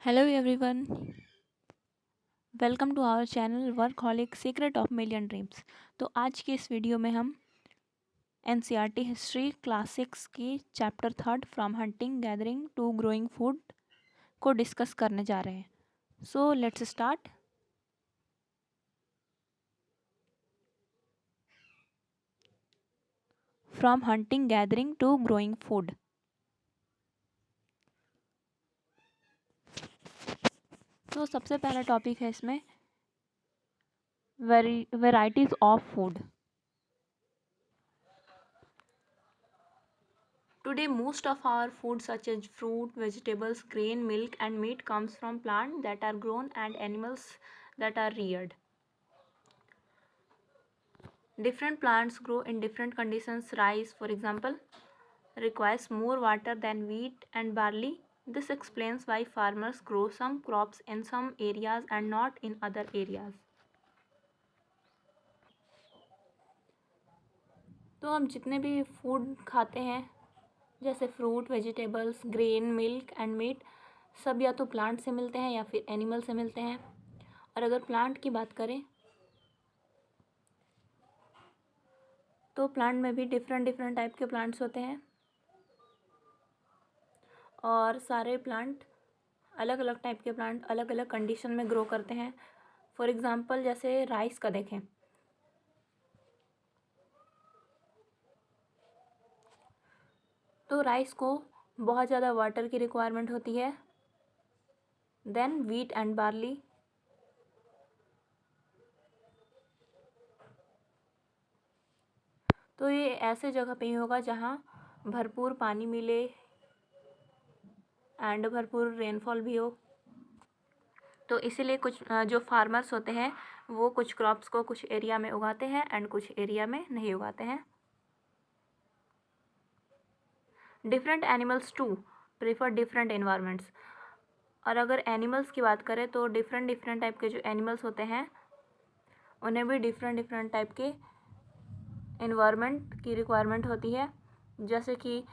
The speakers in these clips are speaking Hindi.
Hello everyone, welcome to our channel workaholic secret of million dreams. तो आज के इस वीडियो में हम एनसीईआरटी हिस्ट्री क्लास 6 की chapter 3 from hunting gathering to growing food को डिस्कस करने जा रहे हैं। So let's start. From hunting gathering to growing food. तो सबसे पहला टॉपिक है इसमें varieties of food. Today, most of our food such as fruit, vegetables, grain, milk and meat comes from plants that are grown and animals that are reared. Different plants grow in different conditions. Rice, for example, requires more water than wheat and barley. This explains why farmers grow some crops in some areas and not in other areas. तो हम जितने भी फूड खाते हैं जैसे fruit, vegetables, grain, milk and meat, सब या तो प्लांट से मिलते हैं या फिर एनिमल से मिलते हैं। और अगर प्लांट की बात करें तो प्लांट में भी डिफरेंट टाइप के प्लांट्स होते हैं और सारे प्लांट अलग अलग टाइप के प्लांट अलग अलग कंडीशन में ग्रो करते हैं। फॉर एग्ज़ाम्पल जैसे राइस का देखें तो राइस को बहुत ज़्यादा वाटर की रिक्वायरमेंट होती है। देन वीट एंड बार्ली, तो ये ऐसे जगह पे ही होगा जहाँ भरपूर पानी मिले एंड भरपूर रेनफॉल भी हो। तो इसीलिए कुछ जो फार्मर्स होते हैं वो कुछ क्रॉप्स को कुछ एरिया में उगाते हैं एंड कुछ एरिया में नहीं उगाते हैं। Different animals to prefer different environments. और अगर एनिमल्स की बात करें तो डिफरेंट टाइप के जो एनिमल्स होते हैं उन्हें भी डिफरेंट टाइप के एनवायरनमेंट की रिक्वायरमेंट होती है। जैसे कि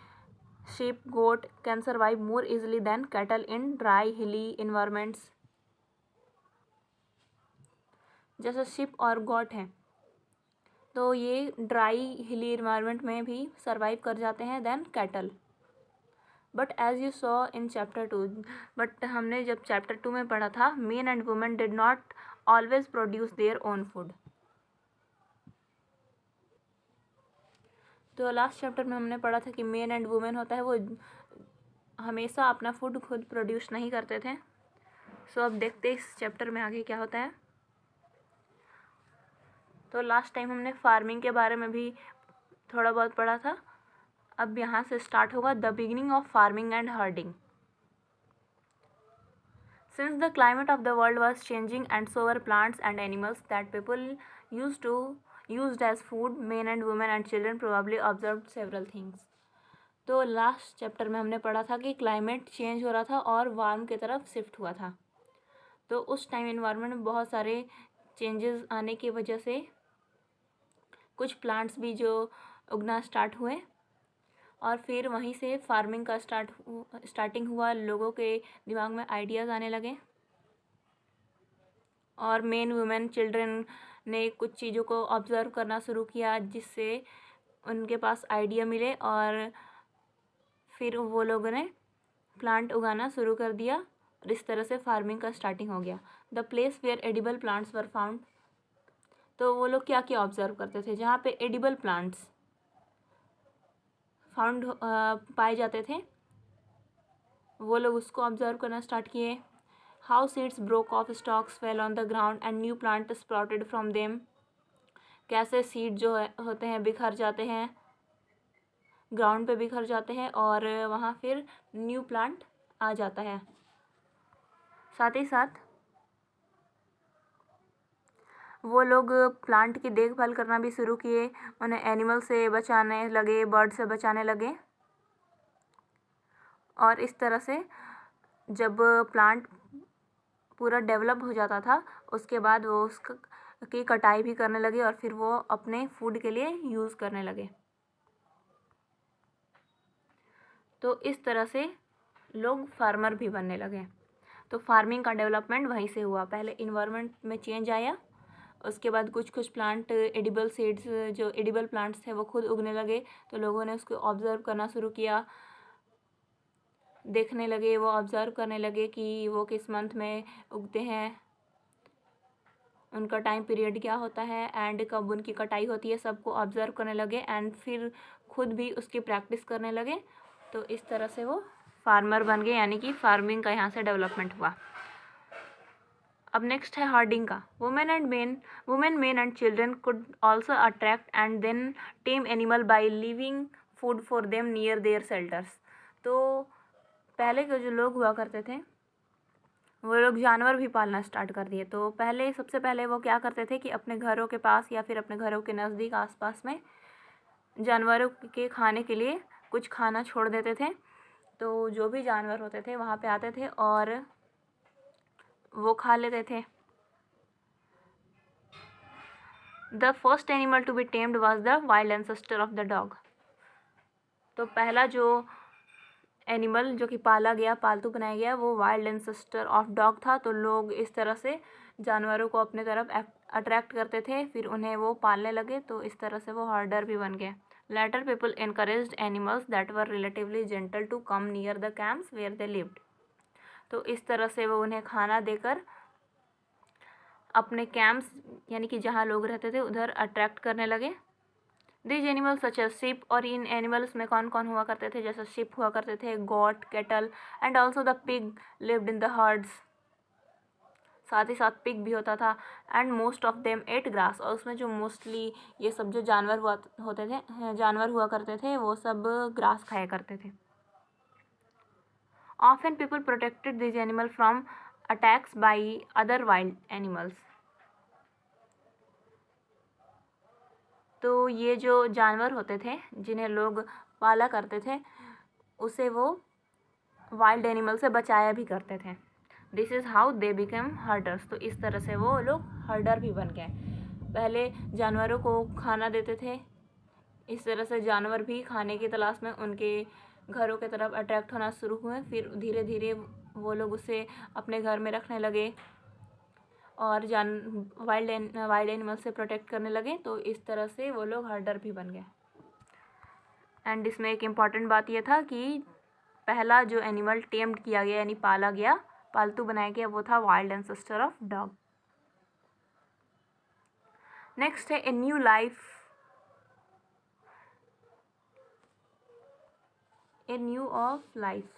sheep, goat can survive more easily than cattle in dry hilly environments। जैसे sheep और goat हैं तो ये ड्राई हिली इन्वायरमेंट में भी सर्वाइव कर जाते हैं then cattle. But as you saw in chapter 2, but हमने जब चैप्टर 2 में पढ़ा था men and women did not always produce their own food. तो लास्ट चैप्टर में हमने पढ़ा था कि मेन एंड वुमेन होता है वो हमेशा अपना फूड खुद प्रोड्यूस नहीं करते थे। सो अब देखते हैं इस चैप्टर में आगे क्या होता है। तो लास्ट टाइम हमने फार्मिंग के बारे में भी थोड़ा बहुत पढ़ा था। अब यहाँ से स्टार्ट होगा the beginning of farming and herding. Since the climate of the world was changing and so were plants and animals that people used as food, men and women and children probably observed several things। तो लास्ट चैप्टर में हमने पढ़ा था कि क्लाइमेट चेंज हो रहा था और वार्म की तरफ शिफ्ट हुआ था। तो उस टाइम इन्वायरमेंट में बहुत सारे चेंजेस आने की वजह से कुछ प्लांट्स भी जो उगना स्टार्ट हुए और फिर वहीं से फार्मिंग का स्टार्टिंग हुआ। लोगों के दिमाग में आइडियाज़ आने लगे और मेन वुमेन चिल्ड्रन ने कुछ चीज़ों को ऑब्ज़र्व करना शुरू किया जिससे उनके पास आइडिया मिले और फिर वो लोगों ने प्लांट उगाना शुरू कर दिया और इस तरह से फार्मिंग का स्टार्टिंग हो गया। The place where edible plants were found. तो वो लोग क्या क्या ऑब्ज़र्व करते थे जहाँ पे एडिबल प्लांट्स फाउंड पाए जाते थे वो लोग उसको ऑब्ज़र्व करना स्टार्ट किए। How seeds broke of stocks fell on the ground and new plant sprouted from them. कैसे सीड जो होते हैं बिखर जाते हैं, ग्राउंड पे बिखर जाते हैं और वहाँ फिर न्यू प्लांट आ जाता है। साथ ही साथ वो लोग प्लांट की देखभाल करना भी शुरू किए, उन्हें एनिमल से बचाने लगे, बर्ड से बचाने लगे। और इस तरह से जब प्लांट पूरा डेवलप हो जाता था उसके बाद वो उसकी कटाई भी करने लगे और फिर वो अपने फूड के लिए यूज़ करने लगे। तो इस तरह से लोग फार्मर भी बनने लगे। तो फार्मिंग का डेवलपमेंट वहीं से हुआ। पहले इन्वायरमेंट में चेंज आया, उसके बाद कुछ प्लांट एडिबल सीड्स, जो एडिबल प्लांट्स थे वो खुद उगने लगे, तो लोगों ने उसको ऑब्ज़र्व करना शुरू किया, देखने लगे, वो ऑब्ज़र्व करने लगे कि वो किस मंथ में उगते हैं, उनका टाइम पीरियड क्या होता है एंड कब उनकी कटाई होती है, सबको ऑब्ज़र्व करने लगे एंड फिर खुद भी उसकी प्रैक्टिस करने लगे। तो इस तरह से वो फार्मर बन गए, यानी कि फार्मिंग का यहाँ से डेवलपमेंट हुआ। अब नेक्स्ट है हर्डिंग का। Women men and children could also attract and then tame animal by living food for them near their shelters. तो पहले के जो लोग हुआ करते थे वो लोग जानवर भी पालना स्टार्ट कर दिए। तो सबसे पहले वो क्या करते थे कि अपने घरों के पास या फिर अपने घरों के नज़दीक आसपास में जानवरों के खाने के लिए कुछ खाना छोड़ देते थे। तो जो भी जानवर होते थे वहाँ पे आते थे और वो खा लेते थे। The first animal to be tamed was the wild ancestor of the dog. तो पहला जो एनिमल जो कि पाला गया, पालतू बनाया गया, वो वाइल्ड एंसेस्टर ऑफ डॉग था। तो लोग इस तरह से जानवरों को अपने तरफ अट्रैक्ट करते थे, फिर उन्हें वो पालने लगे, तो इस तरह से वो हर्डर भी बन गए। Later people encouraged animals that were relatively gentle to come near the camps where they lived. तो इस तरह से वो उन्हें खाना देकर अपने कैंप्स यानी कि जहाँ लोग रहते थे उधर अट्रैक्ट करने लगे। These animals such as sheep, और इन एनिमल्स में कौन कौन हुआ करते थे, जैसे शिप हुआ करते थे, got, cattle and also the pig lived in the hertz. साथ ही साथ पिग भी होता था। And most of them at grass, और उसमें जो मोस्टली ये सब जो जानवर हुआ करते थे वो सब ग्रास खाया करते थे। Often people protected these animal from attacks by other wild animals. तो ये जो जानवर होते थे जिन्हें लोग पाला करते थे उसे वो वाइल्ड एनिमल से बचाया भी करते थे। This is how they became herders. तो इस तरह से वो लोग हर्डर भी बन गए। पहले जानवरों को खाना देते थे, इस तरह से जानवर भी खाने की तलाश में उनके घरों की तरफ अट्रैक्ट होना शुरू हुए। फिर धीरे धीरे वो लोग उसे अपने घर में रखने लगे और वाइल्ड एनिमल से प्रोटेक्ट करने लगे। तो इस तरह से वो लोग हर्डर भी बन गए। एंड इसमें एक इम्पॉर्टेंट बात यह था कि पहला जो एनिमल टेम्ड किया गया यानी पाला गया, पालतू बनाया गया, वो था wild ancestor of dog. Next है a new of life.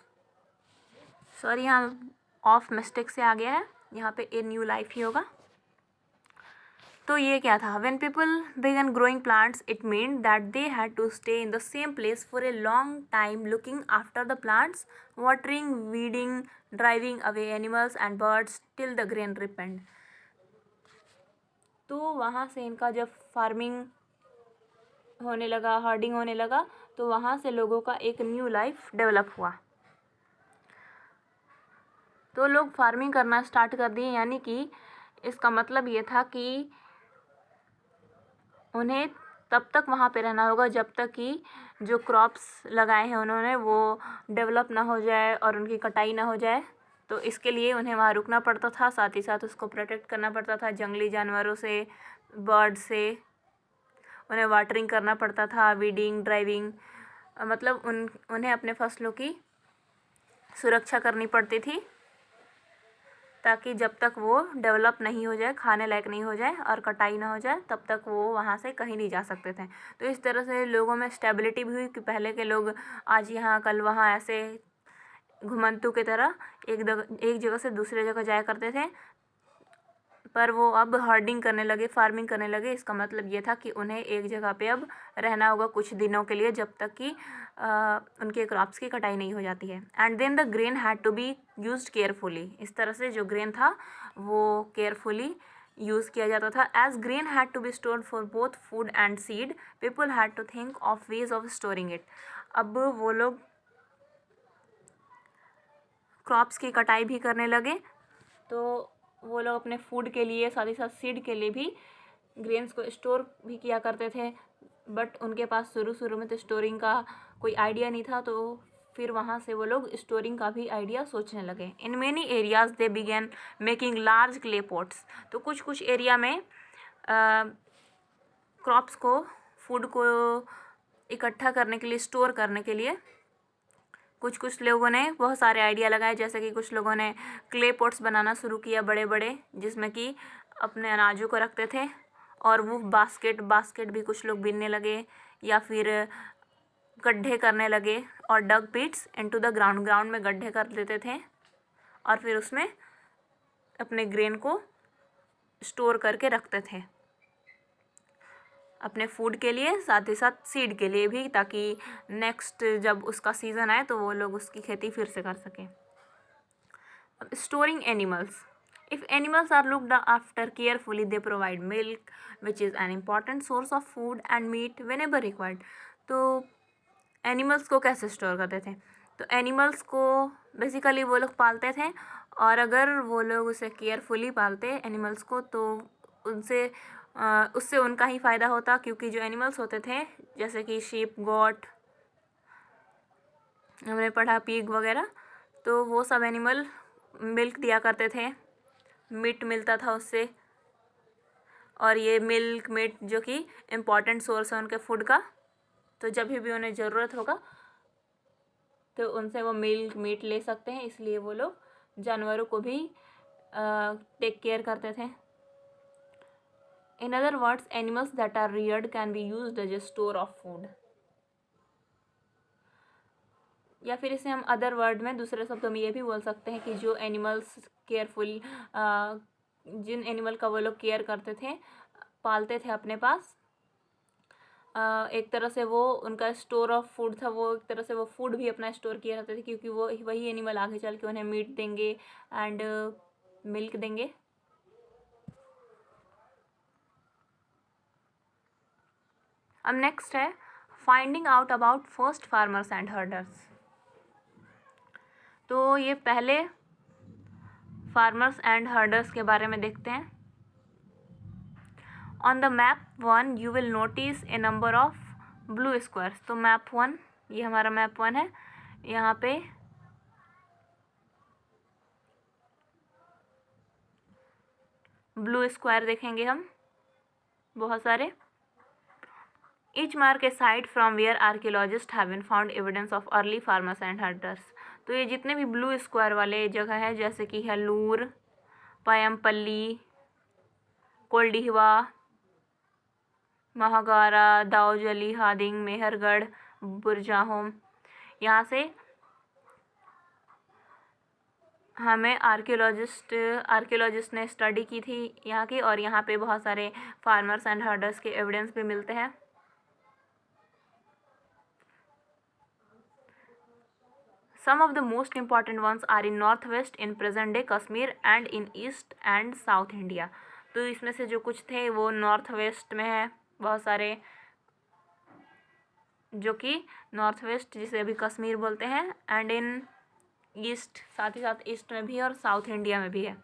Sorry, यहाँ ऑफ मिस्टेक से आ गया है, यहाँ पे ए न्यू लाइफ ही होगा। तो ये क्या था? When people began growing plants, it meant that they had to stay in the same place for a long time looking after the plants, watering, weeding, driving away animals and birds till the grain ripened. तो वहाँ से इनका जब फार्मिंग होने लगा, हर्डिंग होने लगा, तो वहाँ से लोगों का एक न्यू लाइफ डेवलप हुआ। तो लोग फार्मिंग करना स्टार्ट कर दिए, यानी कि इसका मतलब ये था कि उन्हें तब तक वहाँ पे रहना होगा जब तक कि जो क्रॉप्स लगाए हैं उन्होंने वो डेवलप ना हो जाए और उनकी कटाई ना हो जाए। तो इसके लिए उन्हें वहाँ रुकना पड़ता था, साथ ही साथ उसको प्रोटेक्ट करना पड़ता था जंगली जानवरों से, बर्ड से। उन्हें वाटरिंग करना पड़ता था, वीडिंग, ड्राइविंग, मतलब उन्हें अपने फसलों की सुरक्षा करनी पड़ती थी ताकि जब तक वो डेवलप नहीं हो जाए, खाने लायक नहीं हो जाए और कटाई ना हो जाए, तब तक वो वहाँ से कहीं नहीं जा सकते थे। तो इस तरह से लोगों में स्टेबिलिटी भी हुई कि पहले के लोग आज यहाँ कल वहाँ ऐसे घुमंतू की तरह एक जगह से दूसरे जगह जाया करते थे, पर वो अब हर्डिंग करने लगे, फार्मिंग करने लगे। इसका मतलब ये था कि उन्हें एक जगह पे अब रहना होगा कुछ दिनों के लिए, जब तक कि उनके क्रॉप्स की कटाई नहीं हो जाती है। And then the grain had to be used carefully. इस तरह से जो ग्रेन था वो केयरफुली यूज़ किया जाता था। As grain had to be stored for both food and seed, people had to think of ways of storing it. अब वो लोग क्रॉप्स की कटाई भी करने लगे, तो वो लोग अपने फूड के लिए साथ ही साथ सीड के लिए भी ग्रेन्स को स्टोर भी किया करते थे। बट उनके पास शुरू में तो स्टोरिंग का कोई आइडिया नहीं था, तो फिर वहाँ से वो लोग स्टोरिंग का भी आइडिया सोचने लगे। In many areas they began making large clay pots. तो कुछ कुछ एरिया में क्रॉप्स को, फूड को इकट्ठा करने के लिए, स्टोर करने के लिए कुछ कुछ लोगों ने बहुत सारे आइडिया लगाए। जैसे कि कुछ लोगों ने क्ले पॉट्स बनाना शुरू किया बड़े बड़े, जिसमें कि अपने अनाजों को रखते थे। और वो बास्केट भी कुछ लोग बीनने लगे, या फिर गड्ढे करने लगे और डग पिट्स इनटू द ग्राउंड में गड्ढे कर देते थे और फिर उसमें अपने ग्रेन को स्टोर करके रखते थे अपने फूड के लिए, साथ ही साथ सीड के लिए भी, ताकि नेक्स्ट जब उसका सीज़न आए तो वो लोग उसकी खेती फिर से कर सकें। Storing animals. If animals are looked after carefully, they provide milk, which is an important source of food and meat whenever required. तो एनिमल्स को कैसे स्टोर करते थे? तो एनिमल्स को बेसिकली वो लोग पालते थे, और अगर वो लोग उसे केयरफुली पालते एनिमल्स को तो उससे उनका ही फ़ायदा होता, क्योंकि जो एनिमल्स होते थे जैसे कि शीप, गोट, हमने पढ़ा पिग वगैरह, तो वो सब एनिमल मिल्क दिया करते थे, मीट मिलता था उससे। और ये मिल्क, मीट जो कि इम्पॉर्टेंट सोर्स है उनके फूड का, तो जब भी उन्हें ज़रूरत होगा तो उनसे वो मिल्क, मीट ले सकते हैं। इसलिए वो लोग जानवरों को भी टेक केयर करते थे। In other words, animals that are reared can be used as a store of food. या फिर इसे हम अदर वर्ड में, दूसरे शब्दों में ये भी बोल सकते हैं कि जो एनिमल्स केयरफुल, जिन एनिमल का वो लोग केयर करते थे, पालते थे अपने पास, एक तरह से वो उनका स्टोर ऑफ फूड था। वो एक तरह से वो फूड भी अपना स्टोर किया करते थे, क्योंकि वो वही एनिमल आगे चल के उन्हें मीट देंगे एंड मिल्क देंगे। अब नेक्स्ट है finding out about first farmers and herders. तो ये पहले फार्मर्स एंड हर्डर्स के बारे में देखते हैं। On the map 1 you will notice A number of blue squares. तो मैप 1, ये हमारा मैप 1 है। यहाँ पे ब्लू स्क्वायर देखेंगे हम बहुत सारे। Each mark a site from where archaeologist have been found evidence of early farmers and herders. तो ये जितने भी ब्लू स्क्वायर वाले जगह है, जैसे कि हलूर, पयमपल्ली, कोल्डिहवा, महागारा, दाऊजली, हादिंग, मेहरगढ़, बुरजाहोम, यहाँ से हमें आर्कियोलॉजिस्ट ने स्टडी की थी यहाँ की, और यहाँ पे बहुत सारे फार्मर्स एंड हर्डर्स के एविडेंस भी मिलते हैं। Some of the most important ones are in northwest in present day Kashmir and in east and south India. तो इसमें से जो कुछ थे वो नॉर्थ वेस्ट में है बहुत सारे, जो कि नॉर्थ वेस्ट जिसे अभी कश्मीर बोलते हैं, एंड इन ईस्ट, साथ ही साथ ईस्ट में भी और साउथ इंडिया में भी है।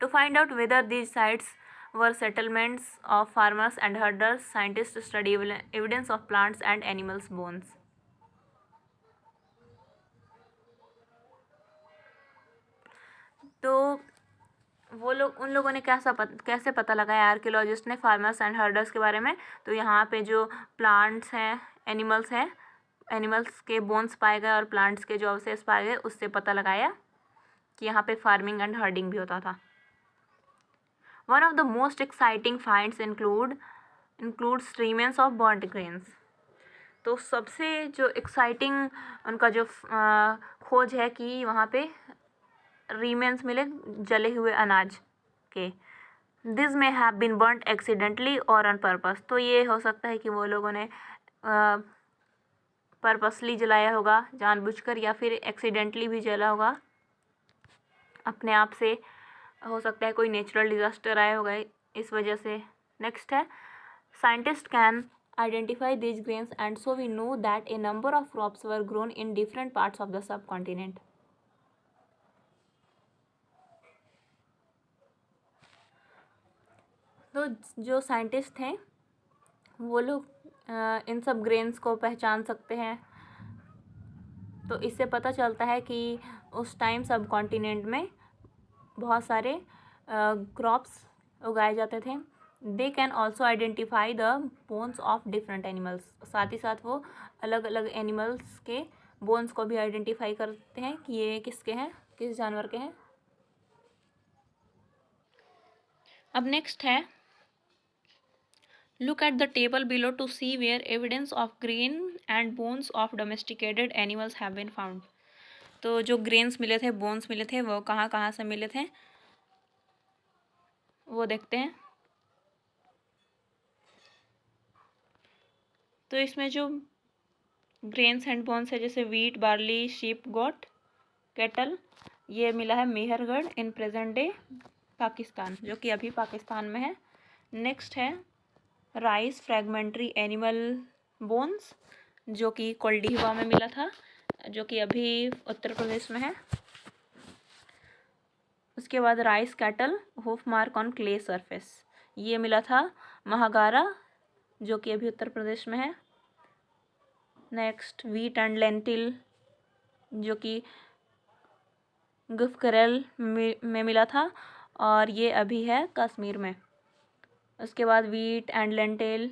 To find out whether these sites were settlements of farmers and herders, scientist study evidence of plants and animals bones. तो वो लोग, उन लोगों ने कैसे पता लगाया आर्कियोलॉजिस्ट ने फार्मर्स एंड हर्डर्स के बारे में? तो यहाँ पे जो प्लांट्स हैं, एनिमल्स हैं, एनिमल्स के बोन्स पाए गए और प्लांट्स के जो अवशेष पाए गए, उससे पता लगाया कि यहाँ पे फार्मिंग एंड हर्डिंग भी होता था। One of the most exciting finds includes remains of burnt grains. तो सबसे जो एक्साइटिंग उनका जो खोज है कि वहाँ पे रिमेन्स मिले जले हुए अनाज के। दिस में हैव बीन बर्न्ट एक्सीडेंटली और ऑन पर्पस। तो ये हो सकता है कि वो लोगों ने पर्पसली जलाया होगा, जानबूझकर, या फिर एक्सीडेंटली भी जला होगा, अपने आप से। हो सकता है कोई नेचुरल डिजास्टर आया होगा इस वजह से। नेक्स्ट है scientist can identify these grains and so we know that a number of crops were grown in different parts of the subcontinent. तो जो साइंटिस्ट हैं वो लोग इन सब ग्रेन्स को पहचान सकते हैं तो इससे पता चलता है कि उस टाइम सब कॉन्टिनेंट में बहुत सारे क्रॉप्स उगाए जाते थे। They can also identify the bones of different animals, साथ ही साथ वो अलग अलग एनिमल्स के बोन्स को भी आइडेंटिफाई करते हैं कि ये किसके हैं, किस जानवर के हैं। अब नेक्स्ट है, look at the table below to see where evidence of grain and bones of domesticated animals have been found. तो जो ग्रेन्स मिले थे, बोन्स मिले थे, वो कहाँ कहाँ से मिले थे वो देखते हैं। तो इसमें जो ग्रेन्स एंड बोन्स है जैसे वीट, बार्ली, शीप, गोट, कैटल, ये मिला है Mehrgarh in present day Pakistan, जो कि अभी पाकिस्तान में है। नेक्स्ट है राइस फ्रैगमेंट्री एनिमल बोन्स, जो कि कोल्डिवा में मिला था, जो कि अभी उत्तर प्रदेश में है। उसके बाद rice cattle hoof mark on clay surface, ये मिला था महागारा, जो कि अभी उत्तर प्रदेश में है। नेक्स्ट वीट एंड लेंटिल, जो कि गुफकरेल में मिला था और ये अभी है कश्मीर में। उसके बाद wheat and lentil,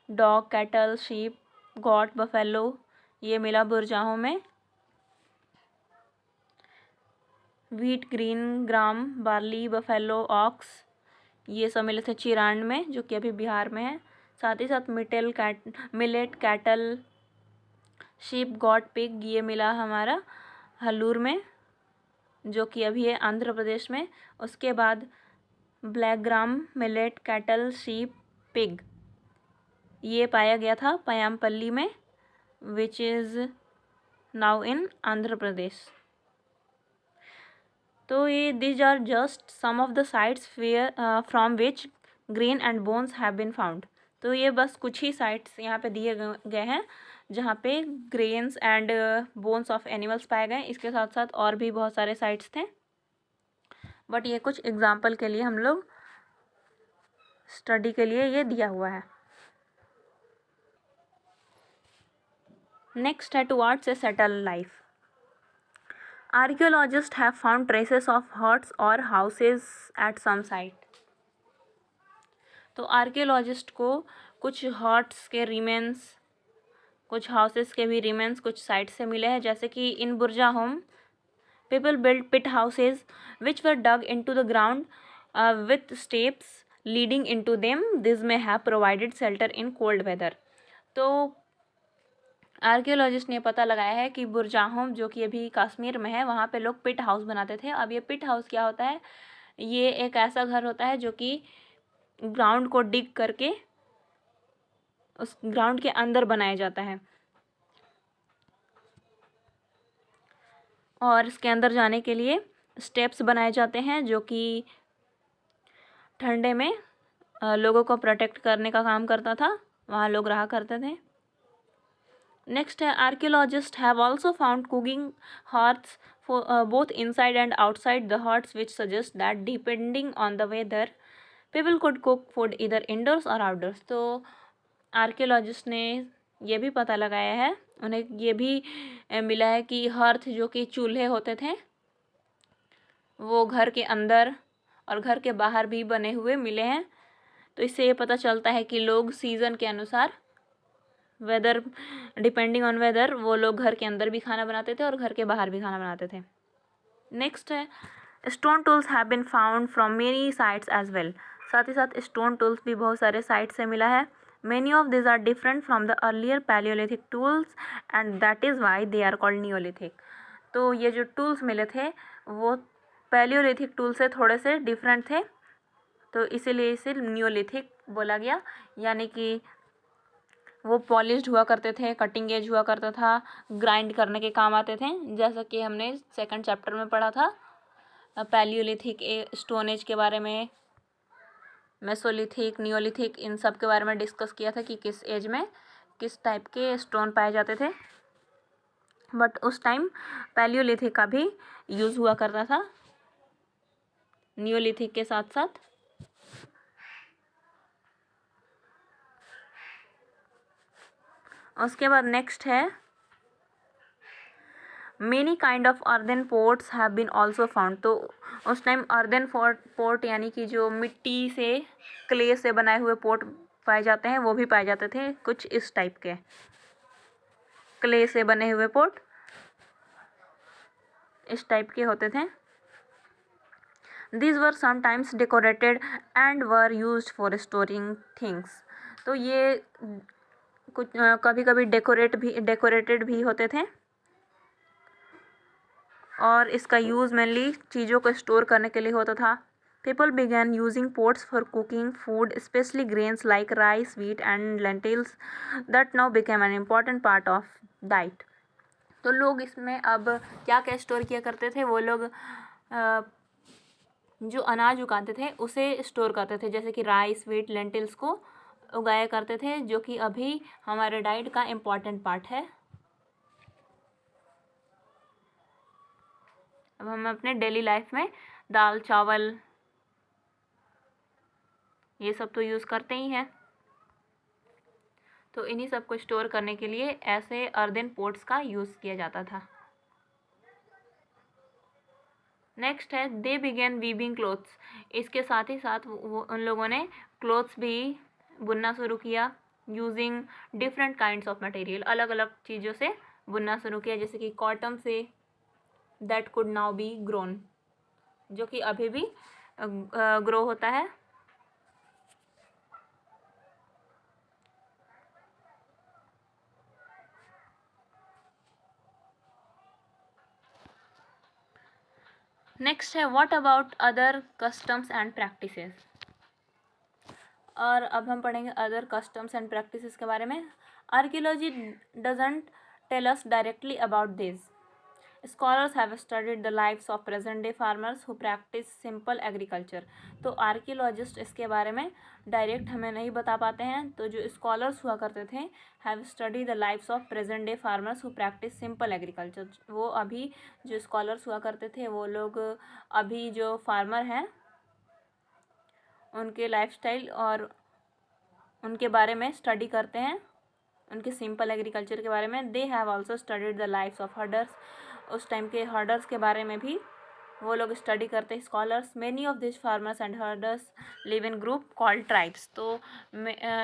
dog, cattle, sheep, goat, buffalo, ये मिला बुरजाहों में। Wheat, green gram, barley, buffalo, ox, ये सब मिले थे चिरांड में, जो कि अभी बिहार में है। साथ ही साथ millet, cattle, sheep, got, pig, ये मिला हमारा हल्लूर में, जो कि अभी है आंध्र प्रदेश में। उसके बाद black gram, millet, cattle, sheep, pig, ये पाया गया था पयामपल्ली में, which is now in Andhra Pradesh. तो ये these are just some of the sites where from which grain and bones have been found. तो ये बस कुछ ही साइट्स यहाँ पे दिए गए हैं जहाँ पे grains and bones of animals पाए गए। इसके साथ साथ और भी बहुत सारे साइट्स थे, बट ये कुछ एग्जाम्पल के लिए हम लोग स्टडी के लिए ये दिया हुआ है। नेक्स्ट है towards a settle life. Archaeologists have found traces of huts or houses at some site. तो आर्कियोलॉजिस्ट को कुछ हट्स के रिमेन्स, कुछ हाउसेस के भी रिमेन्स कुछ साइट से मिले हैं, जैसे कि in Burzahom people build pit houses which were dug into the ground with steps leading into them, this may have provided shelter in cold weather. तो आर्कियोलॉजिस्ट ने पता लगाया है कि बुरजाहोम, जो कि अभी कश्मीर में है, वहाँ पे लोग पिट हाउस बनाते थे। अब ये पिट हाउस क्या होता है, ये एक ऐसा घर होता है जो कि ग्राउंड को डिग करके उस ग्राउंड के अंदर बनाया जाता है, और इसके अंदर जाने के लिए स्टेप्स बनाए जाते हैं, जो कि ठंडे में लोगों को प्रोटेक्ट करने का काम करता था, वहाँ लोग रहा करते थे। नेक्स्ट है archaeologist have also found cooking hots both inside and outside the huts, which suggests that depending on the weather people could cook food either indoors or outdoors। तो आर्कियोलॉजिस्ट ने ये भी पता लगाया है, उन्हें ये भी मिला है कि हर्थ, जो कि चूल्हे होते थे, वो घर के अंदर और घर के बाहर भी बने हुए मिले हैं। तो इससे ये पता चलता है कि लोग सीज़न के अनुसार, वेदर डिपेंडिंग ऑन वेदर, वो लोग घर के अंदर भी खाना बनाते थे और घर के बाहर भी खाना बनाते थे। नेक्स्ट है stone tools have been found from many sites as well. साथ ही साथ स्टोन टूल्स भी बहुत सारे साइट से मिला है। Many of this are different from the earlier palaeolithic tools and that is why they are called neolithic. तो ये जो टूल्स मिले थे वो पैलियोलिथिक टूल से थोड़े से डिफरेंट थे, तो इसीलिए इसे नियोलिथिक बोला गया। यानी कि वो पॉलिश्ड हुआ करते थे, कटिंग एज हुआ करता था, ग्राइंड करने के काम आते थे, जैसा कि हमने सेकंड चैप्टर में पढ़ा था पैलियोलिथिक स्टोन एज के बारे में, मेसोलिथिक, नियोलिथिक, इन सब के बारे में डिस्कस किया था कि किस एज में किस टाइप के स्टोन पाए जाते थे। बट उस टाइम पैलियोलिथिक का भी यूज़ हुआ करता था नियोलिथिक के साथ साथ। उसके बाद नेक्स्ट है many kind of earthen pots have been also found. तो उस टाइम अर्दन पोट यानी कि जो मिट्टी से क्ले से बनाए हुए पोट पाए जाते हैं वो भी पाए जाते थे, कुछ इस टाइप के क्ले से बने हुए पोट इस टाइप के होते थे। These were sometimes decorated and were used for storing things। तो ये कुछ कभी कभी डेकोरेटेड भी होते थे और इसका यूज़ मेनली चीज़ों को स्टोर करने के लिए होता था। People began using pots for cooking food, especially grains like rice, wheat and lentils that now became an important part of diet। तो लोग इसमें अब क्या क्या स्टोर किया करते थे, वो लोग जो अनाज उगाते थे उसे स्टोर करते थे, जैसे कि राइस, व्हीट, लेंटिल्स को उगाया करते थे, जो कि अभी हमारे डाइट का इम्पॉर्टेंट पार्ट है। अब हम अपने डेली लाइफ में दाल, चावल ये सब तो यूज़ करते ही हैं, तो इन्हीं सब को स्टोर करने के लिए ऐसे अर्दन पोट्स का यूज़ किया जाता था। नेक्स्ट है दे बिगेन वीविंग क्लोथ्स। इसके साथ ही साथ वो उन लोगों ने क्लोथ्स भी बुनना शुरू किया, using different kinds of material. अलग अलग चीज़ों से बुनना शुरू किया, जैसे कि कॉटन से, that could now B grown, जो कि अभी भी ग्रो होता है। नेक्स्ट है what about other customs and practices. और अब हम पढ़ेंगे अदर कस्टम्स एंड प्रैक्टिसेस के बारे में। Archaeology doesn't tell us directly about this. Scholars have studied the lives of present day farmers who practise simple agriculture. तो आर्कियोलॉजिस्ट इसके बारे में डायरेक्ट हमें नहीं बता पाते हैं, तो जो स्कॉलर्स हुआ करते थे have study the lives of present day farmers who practise simple agriculture. वो अभी जो स्कॉलर्स हुआ करते थे वो लोग अभी जो फार्मर हैं उनके लाइफस्टाइल और उनके बारे में स्टडी करते हैं, उनके सिंपल एग्रीकल्चर के बारे में। They have also studied the lifes of herders. उस टाइम के हर्डर्स के बारे में भी वो लोग स्टडी करते हैं scholars. Many of this farmers and herders live in group called tribes. तो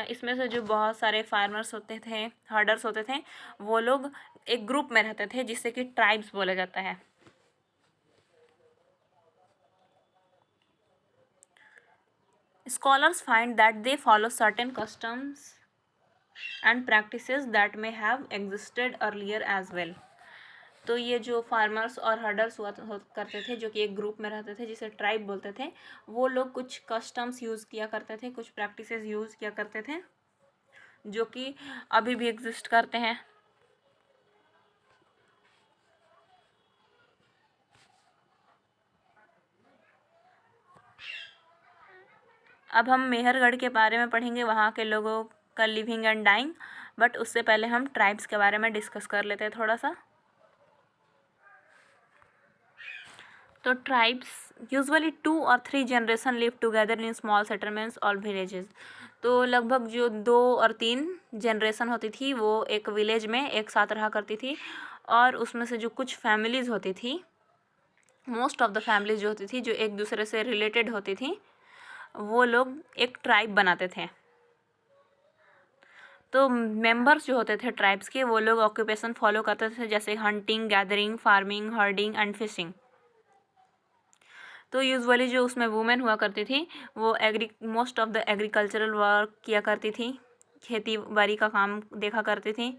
इसमें से जो बहुत सारे फार्मर्स होते थे, हर्डर्स होते थे, वो लोग एक ग्रुप में रहते थे जिससे कि ट्राइब्स बोला जाता है। Scholars find that they follow certain customs and practices that may have existed earlier as well। तो ये जो फार्मर्स और हर्डर्स करते थे, जो कि एक ग्रुप में रहते थे जिसे ट्राइब बोलते थे, वो लोग कुछ कस्टम्स यूज़ किया करते थे, कुछ प्रैक्टिसेस यूज़ किया करते थे जो कि अभी भी एग्जिस्ट करते हैं। अब हम मेहरगढ़ के बारे में पढ़ेंगे, वहाँ के लोगों का लिविंग एंड डाइंग, बट उससे पहले हम ट्राइब्स के बारे में डिस्कस कर लेते हैं थोड़ा सा। तो tribes usually 2 or 3 generation live together in small settlements और विलेजेस। तो लगभग जो 2 और 3 जनरेशन होती थी वो एक विलेज में एक साथ रहा करती थी, और उसमें से जो कुछ फैमिलीज़ होती थी, मोस्ट ऑफ द फैमिलीज जो होती थी, जो एक दूसरे से रिलेटेड होती थी, वो लोग एक ट्राइब बनाते थे। तो मेंबर्स जो होते थे ट्राइब्स के, वो लोग ऑक्यूपेशन फॉलो करते थे, जैसे hunting, gathering, farming, herding and fishing. तो यूजुअली जो उसमें वुमेन हुआ करती थी वो most of the agricultural work किया करती थी, खेती बाड़ी का काम देखा करती थी।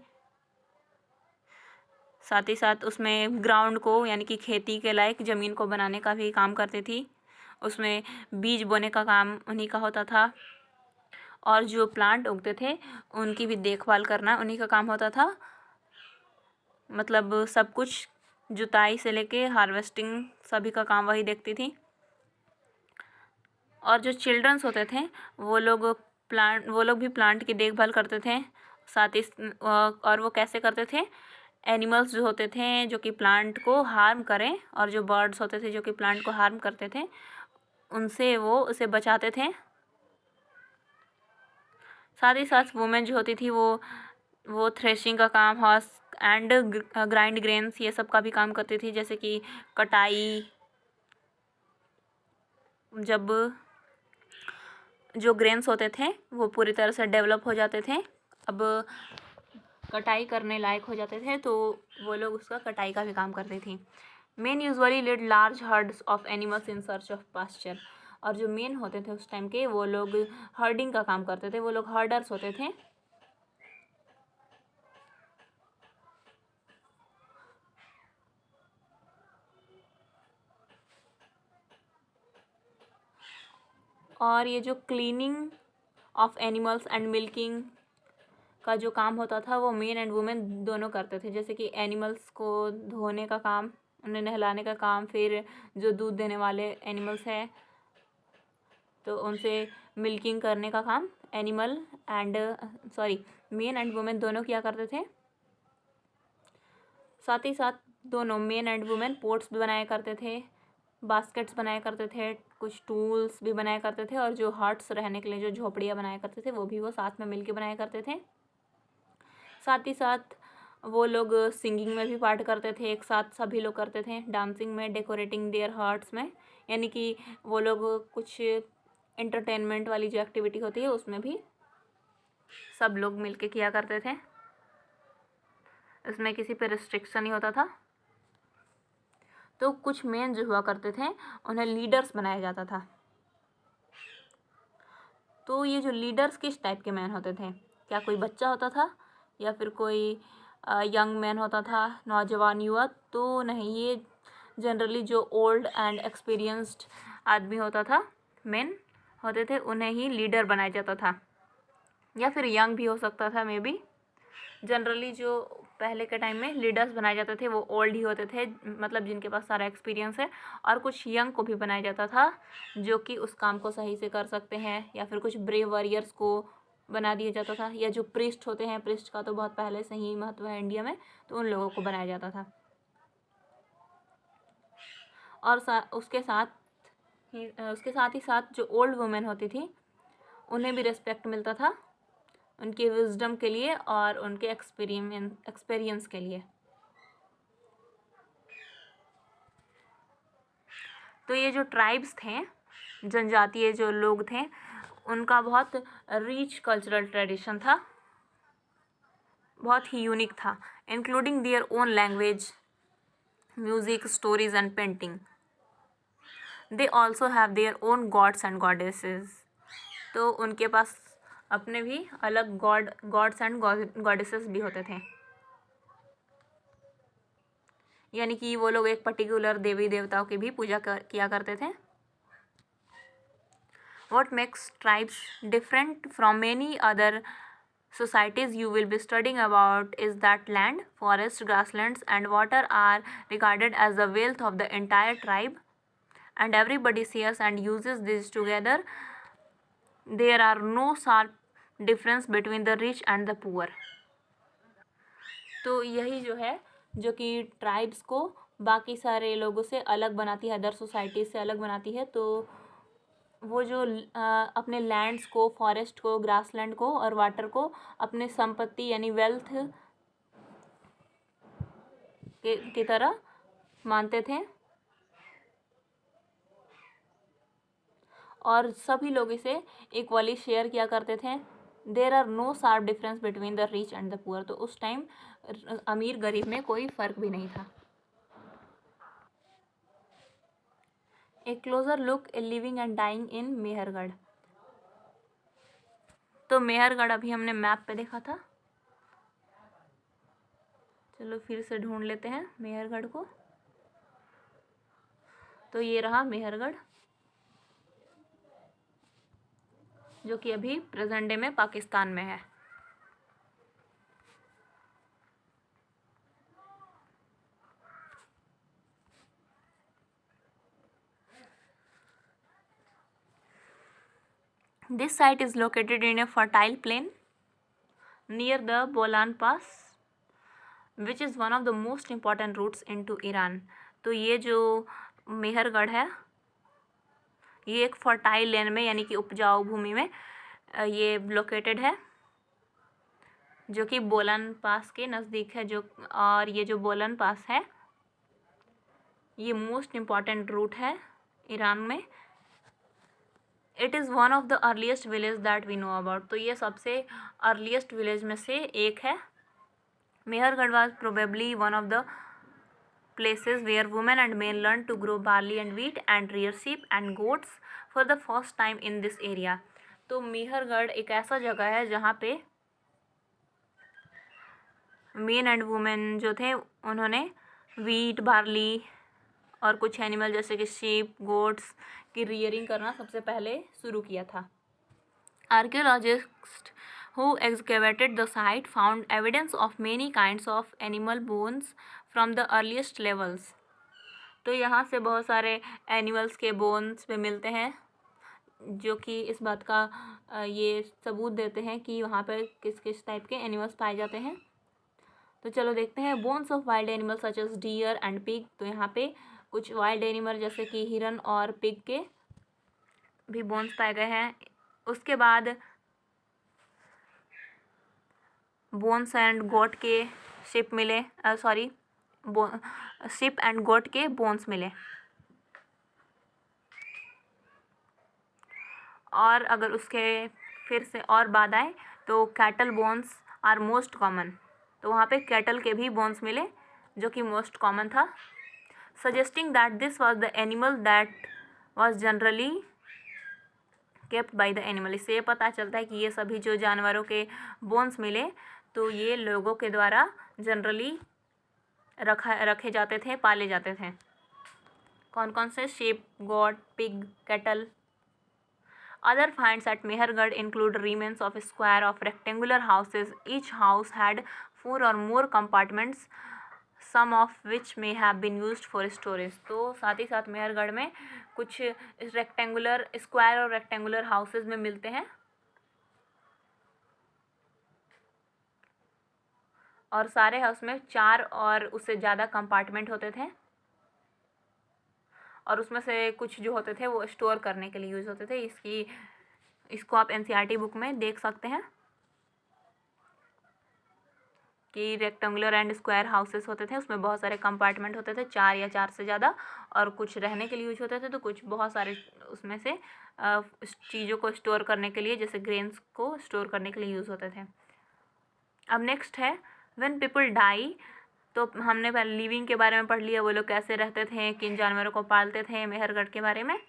साथ ही साथ उसमें ग्राउंड को यानी कि खेती के लायक ज़मीन को बनाने का भी काम करती थी, उसमें बीज बोने का काम उन्हीं का होता था, और जो प्लांट उगते थे उनकी भी देखभाल करना उन्हीं का काम होता था। मतलब सब कुछ जुताई से लेके हार्वेस्टिंग सभी का काम वही देखती थी। और जो चिल्ड्रंस होते थे वो लोग भी प्लांट की देखभाल करते थे। साथ ही और वो कैसे करते थे, एनिमल्स जो होते थे जो कि प्लांट को हार्म करें, और जो बर्ड्स होते थे जो कि प्लांट को हार्म करते थे, उनसे वो उसे बचाते थे। साथ ही साथ वुमेन जो होती थी वो थ्रेशिंग का काम, हॉर्स एंड ग्राइंड ग्रेन्स, ये सब का भी काम करती थी, जैसे कि कटाई, जब जो ग्रेन्स होते थे वो पूरी तरह से डेवलप हो जाते थे, अब कटाई करने लायक हो जाते थे, तो वो लोग उसका कटाई का भी काम करती थी। Men usually lead large herds of animals in search of pasture, और जो मेन होते थे उस टाइम के, वो लोग हर्डिंग का काम करते थे, वो लोग हर्डर्स होते थे। और ये जो cleaning of animals and milking का जो काम होता था वो मेन एंड वुमेन दोनों करते थे, जैसे कि एनिमल्स को धोने का काम, उन्हें नहलाने का काम, फिर जो दूध देने वाले एनिमल्स हैं तो उनसे मिल्किंग करने का काम animal and main and women दोनों किया करते थे। साथ ही साथ दोनों मेन एंड वुमेन पोट्स भी बनाया करते थे, बास्केट्स बनाया करते थे, कुछ टूल्स भी बनाया करते थे, और जो हट्स रहने के लिए जो झोपड़ियाँ बनाया करते थे वो भी वो साथ में मिलके बनाया करते थे। साथ ही साथ वो लोग सिंगिंग में भी पार्ट करते थे, एक साथ सभी लोग करते थे, डांसिंग में, डेकोरेटिंग देयर हर्ट्स में, यानी कि वो लोग कुछ एंटरटेनमेंट वाली जो एक्टिविटी होती है उसमें भी सब लोग मिलके किया करते थे, इसमें किसी पे रिस्ट्रिक्शन नहीं होता था। तो कुछ मेन जो हुआ करते थे उन्हें लीडर्स बनाया जाता था। तो ये जो लीडर्स किस टाइप के मैन होते थे, क्या कोई बच्चा होता था या फिर कोई यंग मैन होता था, नौजवान युवा? तो नहीं, ये जनरली जो ओल्ड एंड एक्सपीरियंस्ड आदमी होता था, मेन होते थे, उन्हें ही लीडर बनाया जाता था, या फिर यंग भी हो सकता था मे बी। जनरली जो पहले के टाइम में लीडर्स बनाए जाते थे वो ओल्ड ही होते थे, मतलब जिनके पास सारा एक्सपीरियंस है, और कुछ यंग को भी बनाया जाता था जो कि उस काम को सही से कर सकते हैं, या फिर कुछ ब्रेव वॉरियर्स को बना दिया जाता था, या जो प्रिस्ट होते हैं, प्रिस्ट का तो बहुत पहले से ही महत्व है इंडिया में, तो उन लोगों को बनाया जाता था। और उसके साथ ही साथ जो ओल्ड वुमेन होती थी उन्हें भी रिस्पेक्ट मिलता था उनके विजडम के लिए और उनके एक्सपीरियंस के लिए। तो ये जो ट्राइब्स थे, जनजातीय जो लोग थे, उनका बहुत रिच कल्चरल ट्रेडिशन था, बहुत ही यूनिक था, including their own language, music, stories and painting. They also have their own gods and goddesses. तो उनके पास अपने भी अलग गॉड्स एंड गॉडेसेस भी होते थे, यानी कि वो लोग एक पर्टिकुलर देवी देवताओं की भी पूजा किया करते थे। What makes tribes different from many other societies you will be studying about is that land, forest, grasslands and water are regarded as the wealth of the entire tribe, and everybody shares and uses these together. There are no sharp difference between the rich and the poor. तो यही जो है जो कि ट्राइब्स को बाकी सारे लोगों से अलग बनाती है, अदर सोसाइटी से अलग बनाती है। तो वो जो अपने लैंड्स को, फॉरेस्ट को, ग्रासलैंड को और वाटर को अपने संपत्ति यानी वेल्थ की तरह मानते थे, और सभी लोग इसे इक्वली शेयर किया करते थे। There are no sharp difference between the rich and the poor. तो उस टाइम अमीर गरीब में कोई फ़र्क भी नहीं था। A closer look a living and dying in Mehrgarh. तो मेहरगढ़ अभी हमने मैप पे देखा था, चलो फिर से ढूंढ लेते हैं मेहरगढ़ को। तो ये रहा मेहरगढ़, जो कि अभी प्रेजेंट डे में पाकिस्तान में है। This site is located in a fertile plain near the Bolan Pass, which is one of the most important routes into Iran. तो ये जो मेहरगढ़ है ये एक फर्टाइल लैंड में यानी कि उपजाऊ भूमि में ये लोकेटेड है, जो कि बोलन पास के नज़दीक है। और ये जो बोलन पास है ये मोस्ट इम्पॉर्टेंट रूट है ईरान में। It is one of the earliest village that we know about. तो ये सबसे अर्लीस्ट विलेज में से एक है। Mehrgarh was probably one of the places where women and men learned to grow barley and wheat and rear sheep and goats for the first time in this area। तो मेहरगढ़ एक ऐसा जगह है जहाँ पे मेन एंड वुमेन जो थे उन्होंने वीट, बार्ली और कुछ एनिमल जैसे कि शीप, गोट्स की रियरिंग करना सबसे पहले शुरू किया था। Archaeologists who excavated the site found evidence of many kinds of animal bones from the earliest levels। तो यहाँ से बहुत सारे एनिमल्स के बोन्स भी मिलते हैं जो कि इस बात का ये सबूत देते हैं कि वहाँ पर किस किस टाइप के एनिमल्स पाए जाते हैं। तो चलो देखते हैं। Bones of wild animals such as deer and pig. तो यहाँ पे कुछ वाइल्ड एनिमल जैसे कि हिरन और पिग के भी बोन्स पाए गए हैं। उसके बाद बोन्स एंड गोट के शिप मिले, शिप एंड गोट के बोन्स मिले। और अगर उसके फिर से और बाद आए तो cattle bones are most common. तो वहाँ पे कैटल के भी बोन्स मिले जो कि मोस्ट कॉमन था। Suggesting that this was the animal that was generally kept by the animal. इससे ये पता चलता है कि ये सभी जो जानवरों के बोन्स मिले तो ये लोगों के द्वारा जनरली रखे जाते थे, पाले जाते थे। कौन कौन से? sheep, goat, pig, cattle। Other finds at Mehergarh include remains of a square of rectangular houses. Each house had 4 or more compartments, some of which may have been used for storage। तो साथ ही साथ मेहरगढ़ में कुछ रेक्टेंगुलर स्क्वायर और रेक्टेंगुलर हाउसेज में मिलते हैं और सारे हाउस में 4 और उससे ज़्यादा कंपार्टमेंट होते थे और उसमें से कुछ जो होते थे वो स्टोर करने के लिए यूज़ होते थे। इसको आप एनसीईआरटी बुक में देख सकते हैं कि रेक्टेंगुलर एंड स्क्वायर हाउसेस होते थे, उसमें बहुत सारे कंपार्टमेंट होते थे, 4 या 4 से ज़्यादा, और कुछ रहने के लिए यूज होते थे तो कुछ बहुत सारे उसमें से चीज़ों को स्टोर करने के लिए जैसे ग्रेन्स को स्टोर करने के लिए यूज़ होते थे। अब नेक्स्ट है व्हेन पीपल डाई। तो हमने पहले लिविंग के बारे में पढ़ लिया, वो लोग कैसे रहते थे, किन जानवरों को पालते थे, मेहरगढ़ के बारे में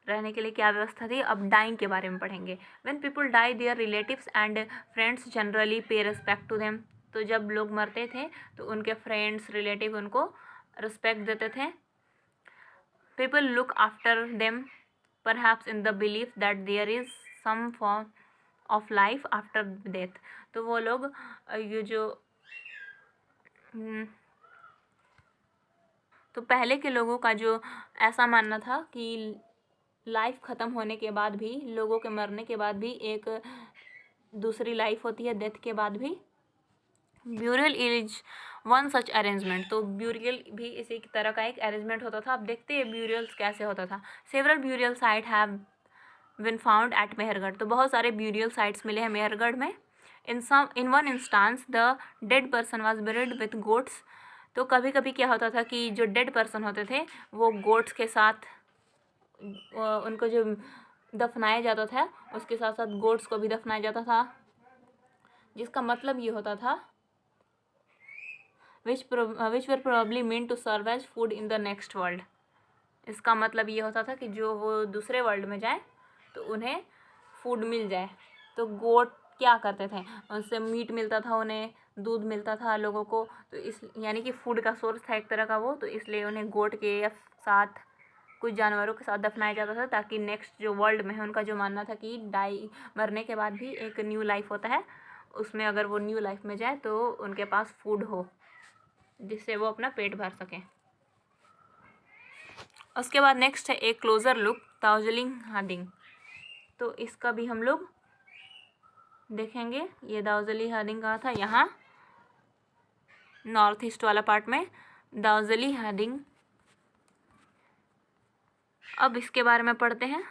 रहने के लिए क्या व्यवस्था थी। अब डाइंग के बारे में पढ़ेंगे। When people die their relatives and friends generally pay respect to them. तो जब लोग मरते थे तो उनके फ्रेंड्स, रिलेटिव उनको रिस्पेक्ट देते थे। People look after them perhaps in the belief that there is some form of life after death. तो वो लोग ये जो तो पहले के लोगों का जो ऐसा मानना था कि लाइफ ख़त्म होने के बाद भी, लोगों के मरने के बाद भी एक दूसरी लाइफ होती है, डेथ के बाद भी। Burial is one such arrangement. तो ब्यूरियल भी इसी की तरह का एक अरेंजमेंट होता था। अब देखते हैं ब्यूरियल्स कैसे होता था। Several burial site have been found at Mehrgarh. तो बहुत सारे ब्यूरियल साइट्स मिले हैं मेहरगढ़ में। In one instance the dead person was buried with goats. तो कभी कभी क्या होता था कि जो डेड पर्सन होते थे वो गोट्स के साथ उनको जो दफनाया जाता था उसके साथ साथ गोट्स को भी दफनाया जाता था, जिसका मतलब ये होता था which were probably meant to serve as food in the next world। इसका मतलब ये होता था कि जो वो दूसरे वर्ल्ड में जाए तो उन्हें फूड मिल जाए। तो गोट क्या करते थे, उनसे मीट मिलता था, उन्हें दूध मिलता था लोगों को, तो इस यानी कि फूड का सोर्स था एक तरह का वो। तो इसलिए उन्हें गोट के साथ कुछ जानवरों के साथ दफनाया जाता था ताकि नेक्स्ट जो वर्ल्ड में है उनका जो मानना था कि मरने के बाद भी एक न्यू लाइफ होता है, उसमें अगर वो न्यू लाइफ में जाए तो उनके पास फूड हो जिससे वो अपना पेट भर सकें। उसके बाद नेक्स्ट है एक क्लोज़र लुक दार्जिलिंग हार्डिंग। तो इसका भी हम लोग देखेंगे। ये दार्जिलिंग हार्डिंग कहाँ था, यहाँ नॉर्थ ईस्ट वाला पार्ट में दार्जिलिंग हार्डिंग। अब इसके बारे में पढ़ते हैं।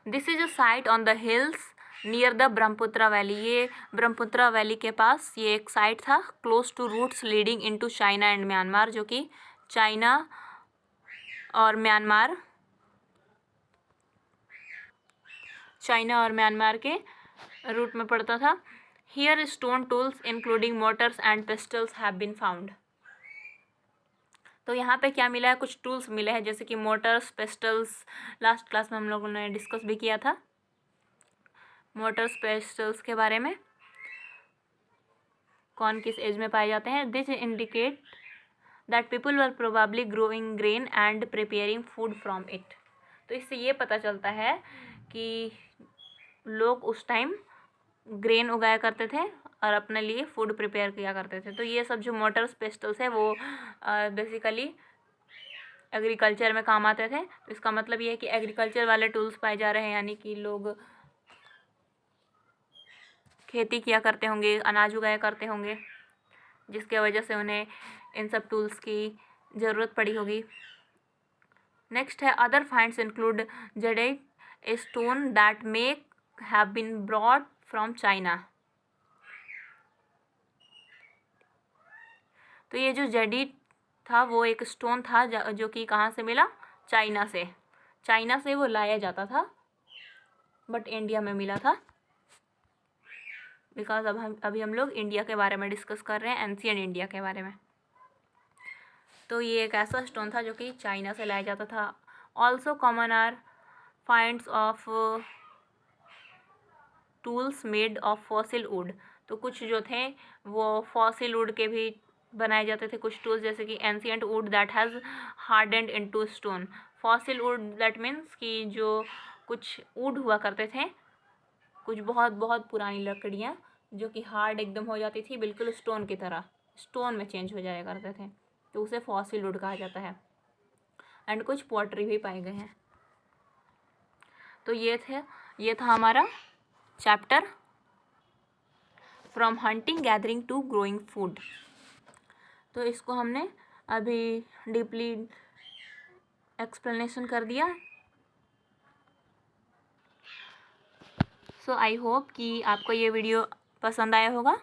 This is a site on the hills near the Brahmaputra valley. ये ब्रह्मपुत्र वैली के पास ये एक साइट था, close to routes leading into China and Myanmar, जो कि चाइना और म्यांमार के रूट में पड़ता था। Here stone tools including mortars and pestles have been found. तो यहाँ पे क्या मिला है, कुछ टूल्स मिले हैं जैसे कि मोटर्स, पिस्टल्स। लास्ट क्लास में हम लोगों ने डिस्कस भी किया था मोटर्स पिस्टल्स के बारे में, कौन किस एज में पाए जाते हैं। This indicate that people were probably growing grain and preparing food from it. तो इससे ये पता चलता है कि लोग उस टाइम ग्रेन उगाया करते थे और अपने लिए फूड प्रिपेयर किया करते थे। तो ये सब जो मोटर्स पिस्टल्स है वो बेसिकली एग्रीकल्चर में काम आते थे। तो इसका मतलब ये है कि एग्रीकल्चर वाले टूल्स पाए जा रहे हैं, यानी कि लोग खेती किया करते होंगे, अनाज उगाया करते होंगे, जिसके वजह से उन्हें इन सब टूल्स की ज़रूरत पड़ी होगी। नेक्स्ट है other finds include jadeite, a stone that may have been brought from China. तो ये जो जेडिट था वो एक स्टोन था जो कि कहाँ से मिला, चाइना से। चाइना से वो लाया जाता था बट इंडिया में मिला था, बिकॉज अभी हम लोग इंडिया के बारे में डिस्कस कर रहे हैं, एंशिएंट इंडिया के बारे में। तो ये एक ऐसा स्टोन था जो कि चाइना से लाया जाता था। Also common are finds of tools made of fossil wood. तो कुछ जो थे वो फॉसिल वुड के भी बनाए जाते थे कुछ टूल्स, जैसे कि ancient would that has hardened into stone. Fossil would that means कि जो कुछ वुड हुआ करते थे, कुछ बहुत बहुत पुरानी लकड़ियाँ जो कि हार्ड एकदम हो जाती थी, बिल्कुल स्टोन की तरह, स्टोन में चेंज हो जाया करते थे, तो उसे फॉसिल वुड कहा जाता है। एंड कुछ पॉटरी भी पाए गए हैं। तो ये था हमारा chapter from hunting gathering to growing food. तो इसको हमने अभी डीपली एक्सप्लेनेशन कर दिया। सो आई होप कि आपको ये वीडियो पसंद आया होगा।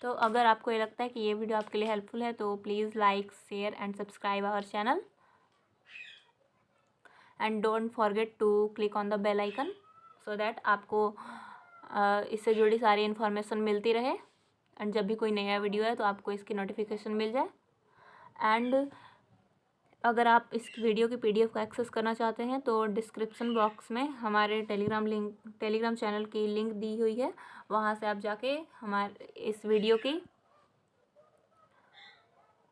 तो अगर आपको ये लगता है कि ये वीडियो आपके लिए हेल्पफुल है तो please like, share and subscribe our channel and don't forget to click on the bell icon so that आपको इससे जुड़ी सारी इन्फॉर्मेशन मिलती रहे एंड जब भी कोई नया वीडियो है तो आपको इसकी नोटिफिकेशन मिल जाए। एंड अगर आप इस वीडियो की PDF का एक्सेस करना चाहते हैं तो डिस्क्रिप्शन बॉक्स में हमारे टेलीग्राम चैनल की लिंक दी हुई है, वहाँ से आप जाके हमारे इस वीडियो की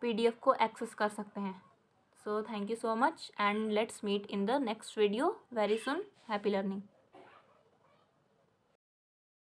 PDF को एक्सेस कर सकते हैं। So thank you so much and let's meet in the next video very soon. Happy learning.